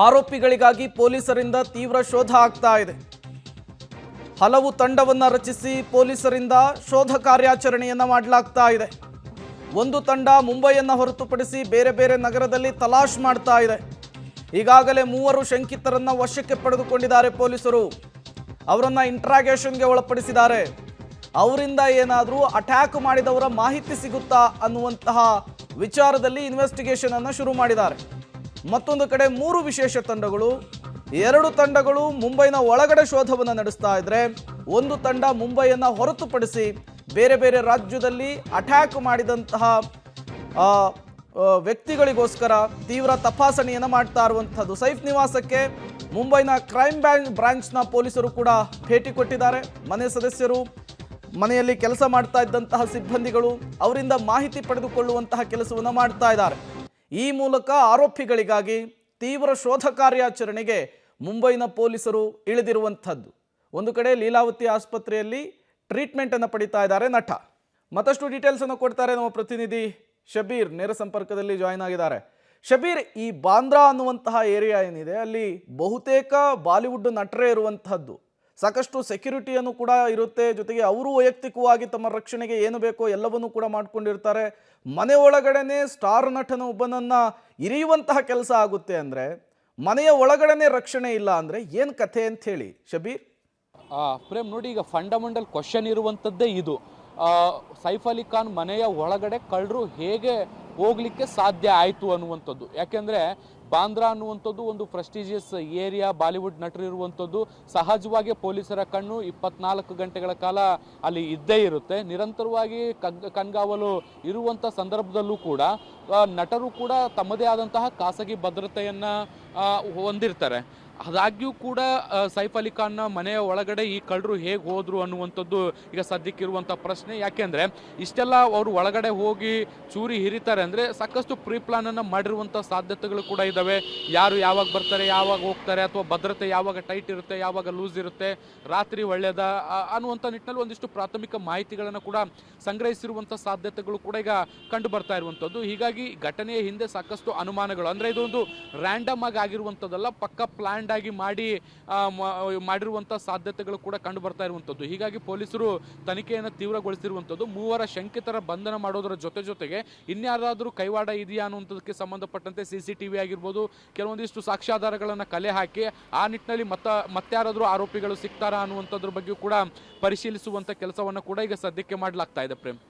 ಆರೋಪಿಗಳಿಗಾಗಿ ಪೊಲೀಸರಿಂದ ತೀವ್ರ ಶೋಧ ಆಗ್ತಾ ಇದೆ. ಹಲವು ತಂಡವನ್ನು ರಚಿಸಿ ಪೊಲೀಸರಿಂದ ಶೋಧ ಕಾರ್ಯಾಚರಣೆಯನ್ನು ಮಾಡಲಾಗ್ತಾ ಇದೆ. ಒಂದು ತಂಡ ಮುಂಬೈಯನ್ನು ಹೊರತುಪಡಿಸಿ ಬೇರೆ ಬೇರೆ ನಗರದಲ್ಲಿ ತಲಾಶ್ ಮಾಡ್ತಾ ಇದೆ. ಈಗಾಗಲೇ 3 ಶಂಕಿತರನ್ನು ವಶಕ್ಕೆ ಪಡೆದುಕೊಂಡಿದ್ದಾರೆ ಪೊಲೀಸರು. ಅವರನ್ನು ಇಂಟ್ರಾಗೇಷನ್ಗೆ ಒಳಪಡಿಸಿದ್ದಾರೆ. ಅವರಿಂದ ಏನಾದರೂ ಅಟ್ಯಾಕ್ ಮಾಡಿದವರ ಮಾಹಿತಿ ಸಿಗುತ್ತಾ ಅನ್ನುವಂತಹ ವಿಚಾರದಲ್ಲಿ ಇನ್ವೆಸ್ಟಿಗೇಷನ್ ಅನ್ನು ಶುರು ಮಾಡಿದ್ದಾರೆ. ಮತ್ತೊಂದು ಕಡೆ 3 ವಿಶೇಷ ತಂಡಗಳು, 2 ತಂಡಗಳು ಮುಂಬೈನ ಒಳಗಡೆ ಶೋಧವನ್ನು ನಡೆಸ್ತಾ ಇದ್ರೆ, ಒಂದು ತಂಡ ಮುಂಬೈಯನ್ನು ಹೊರತುಪಡಿಸಿ ಬೇರೆ ಬೇರೆ ರಾಜ್ಯದಲ್ಲಿ ಅಟ್ಯಾಕ್ ಮಾಡಿದಂತಹ ವ್ಯಕ್ತಿಗಳಿಗೋಸ್ಕರ ತೀವ್ರ ತಪಾಸಣೆಯನ್ನು ಮಾಡ್ತಾ ಇರುವಂಥದ್ದು. ಸೈಫ್ ನಿವಾಸಕ್ಕೆ ಮುಂಬೈನ ಕ್ರೈಮ್ ಬ್ರಾಂಚ್ನ ಪೊಲೀಸರು ಕೂಡ ಭೇಟಿ ಕೊಟ್ಟಿದ್ದಾರೆ. ಮನೆ ಸದಸ್ಯರು, ಮನೆಯಲ್ಲಿ ಕೆಲಸ ಮಾಡ್ತಾ ಇದ್ದಂತಹ ಸಿಬ್ಬಂದಿಗಳು ಅವರಿಂದ ಮಾಹಿತಿ ಪಡೆದುಕೊಳ್ಳುವಂತಹ ಕೆಲಸವನ್ನು ಮಾಡ್ತಾ ಇದ್ದಾರೆ. ಈ ಮೂಲಕ ಆರೋಪಿಗಳಿಗಾಗಿ ತೀವ್ರ ಶೋಧ ಕಾರ್ಯಾಚರಣೆಗೆ ಮುಂಬೈನ ಪೊಲೀಸರು ಇಳಿದಿರುವಂಥದ್ದು. ಒಂದು ಕಡೆ ಲೀಲಾವತಿ ಆಸ್ಪತ್ರೆಯಲ್ಲಿ ಟ್ರೀಟ್ಮೆಂಟನ್ನು ಪಡಿತಾ ಇದ್ದಾರೆ ನಟ. ಮತ್ತಷ್ಟು ಡೀಟೇಲ್ಸನ್ನು ಕೊಡ್ತಾರೆ ನಮ್ಮ ಪ್ರತಿನಿಧಿ ಶಬೀರ್, ನೇರ ಸಂಪರ್ಕದಲ್ಲಿ ಜಾಯ್ನ್ ಆಗಿದ್ದಾರೆ. ಶಬೀರ್, ಈ ಬಾಂದ್ರಾ ಅನ್ನುವಂತಹ ಏರಿಯಾ ಏನಿದೆ ಅಲ್ಲಿ ಬಹುತೇಕ ಬಾಲಿವುಡ್ ನಟರೇ ಇರುವಂತಹದ್ದು. ಸಾಕಷ್ಟು ಸೆಕ್ಯೂರಿಟಿಯನ್ನು ಕೂಡ ಇರುತ್ತೆ. ಜೊತೆಗೆ ಅವರು ವೈಯಕ್ತಿಕವಾಗಿ ತಮ್ಮ ರಕ್ಷಣೆಗೆ ಏನು ಬೇಕೋ ಎಲ್ಲವನ್ನೂ ಕೂಡ ಮಾಡ್ಕೊಂಡಿರ್ತಾರೆ. ಮನೆ ಒಳಗಡೆನೆ ಸ್ಟಾರ್ ನಟನ ಒಬ್ಬನನ್ನು ಇರಿಯುವಂತಹ ಕೆಲಸ ಆಗುತ್ತೆ ಅಂದರೆ, ಮನೆಯ ಒಳಗಡೆನೆ ರಕ್ಷಣೆ ಇಲ್ಲ ಅಂದರೆ ಏನು ಕಥೆ ಅಂತ ಹೇಳಿ ಶಬೀರ್. ಪ್ರೇಮ್, ನೋಡಿ, ಈಗ ಫಂಡಮೆಂಟಲ್ ಕ್ವಶನ್ ಇರುವಂಥದ್ದೇ ಇದು. ಸೈಫ್ ಅಲಿ ಖಾನ್ ಮನೆಯ ಒಳಗಡೆ ಕಳ್ಳರು ಹೇಗೆ ಹೋಗ್ಲಿಕ್ಕೆ ಸಾಧ್ಯ ಆಯಿತು ಅನ್ನುವಂಥದ್ದು. ಯಾಕೆಂದರೆ ಬಾಂದ್ರಾ ಅನ್ನುವಂಥದ್ದು ಒಂದು ಪ್ರೆಸ್ಟೀಜಿಯಸ್ ಏರಿಯಾ, ಬಾಲಿವುಡ್ ನಟರು ಇರುವಂಥದ್ದು. ಸಹಜವಾಗಿ ಪೊಲೀಸರ ಕಣ್ಣು 24 ಗಂಟೆಗಳ ಕಾಲ ಅಲ್ಲಿ ಇದ್ದೇ ಇರುತ್ತೆ. ನಿರಂತರವಾಗಿ ಕಣ್ಗಾವಲು ಇರುವಂಥ ಸಂದರ್ಭದಲ್ಲೂ ಕೂಡ ನಟರು ಕೂಡ ತಮ್ಮದೇ ಆದಂತಹ ಖಾಸಗಿ ಭದ್ರತೆಯನ್ನು ಹೊಂದಿರ್ತಾರೆ. ಆದಾಗ್ಯೂ ಕೂಡ ಸೈಫ್ ಅಲಿ ಖಾನ್ನ ಮನೆಯ ಒಳಗಡೆ ಈ ಕಳ್ಳರು ಹೇಗೆ ಹೋದರು ಅನ್ನುವಂಥದ್ದು ಈಗ ಸದ್ಯಕ್ಕಿರುವಂಥ ಪ್ರಶ್ನೆ. ಯಾಕೆಂದರೆ ಇಷ್ಟೆಲ್ಲ ಅವರು ಒಳಗಡೆ ಹೋಗಿ ಚೂರಿ ಹಿರಿತಾರೆ ಅಂದರೆ ಸಾಕಷ್ಟು ಪ್ರೀ ಪ್ಲಾನನ್ನು ಮಾಡಿರುವಂಥ ಸಾಧ್ಯತೆಗಳು ಕೂಡ ಇದ್ದಾವೆ. ಯಾರು ಯಾವಾಗ ಬರ್ತಾರೆ, ಯಾವಾಗ ಹೋಗ್ತಾರೆ, ಅಥವಾ ಭದ್ರತೆ ಯಾವಾಗ ಟೈಟ್ ಇರುತ್ತೆ, ಯಾವಾಗ ಲೂಸ್ ಇರುತ್ತೆ, ರಾತ್ರಿ ಒಳ್ಳೆಯದ ಅನ್ನುವಂಥ ನಿಟ್ಟಿನಲ್ಲಿ ಒಂದಿಷ್ಟು ಪ್ರಾಥಮಿಕ ಮಾಹಿತಿಗಳನ್ನು ಕೂಡ ಸಂಗ್ರಹಿಸಿರುವಂಥ ಸಾಧ್ಯತೆಗಳು ಕೂಡ ಈಗ ಕಂಡು ಬರ್ತಾ ಇರುವಂಥದ್ದು. ಹೀಗಾಗಿ ಘಟನೆಯ ಹಿಂದೆ ಸಾಕಷ್ಟು ಅನುಮಾನಗಳು, ಅಂದರೆ ಇದೊಂದು ರ್ಯಾಂಡಮ್ ಆಗಿ ಆಗಿರುವಂಥದ್ದಲ್ಲ, ಪಕ್ಕ ಪ್ಲಾನ್ ಆಗಿ ಮಾಡಿರುವಂಥ ಸಾಧ್ಯತೆಗಳು ಕೂಡ ಕಂಡು ಬರ್ತಾ ಇರುವಂಥದ್ದು. ಹೀಗಾಗಿ ಪೊಲೀಸರು ತನಿಖೆಯನ್ನು ತೀವ್ರಗೊಳಿಸಿರುವಂಥದ್ದು. 3 ಶಂಕಿತರ ಬಂಧನ ಮಾಡೋದರ ಜೊತೆಗೆ ಇನ್ಯಾರಾದರೂ ಕೈವಾಡ ಇದೆಯಾ ಅನ್ನುವಂಥದಕ್ಕೆ ಸಂಬಂಧಪಟ್ಟಂತೆ CCTV ಆಗಿರ್ಬೋದು, ಕೆಲವೊಂದಿಷ್ಟು ಸಾಕ್ಷ್ಯಾಧಾರಗಳನ್ನು ಕಲೆ ಹಾಕಿ ಆ ನಿಟ್ಟಿನಲ್ಲಿ ಮತ್ತಾರಾದರೂ ಆರೋಪಿಗಳು ಸಿಗ್ತಾರಾ ಅನ್ನುವಂಥದ್ರ ಬಗ್ಗೆ ಕೂಡ ಪರಿಶೀಲಿಸುವಂಥ ಕೆಲಸವನ್ನು ಕೂಡ ಈಗ ಸದ್ಯಕ್ಕೆ ಮಾಡಲಾಗ್ತಾ ಇದೆ. ಪ್ರೇಮ್.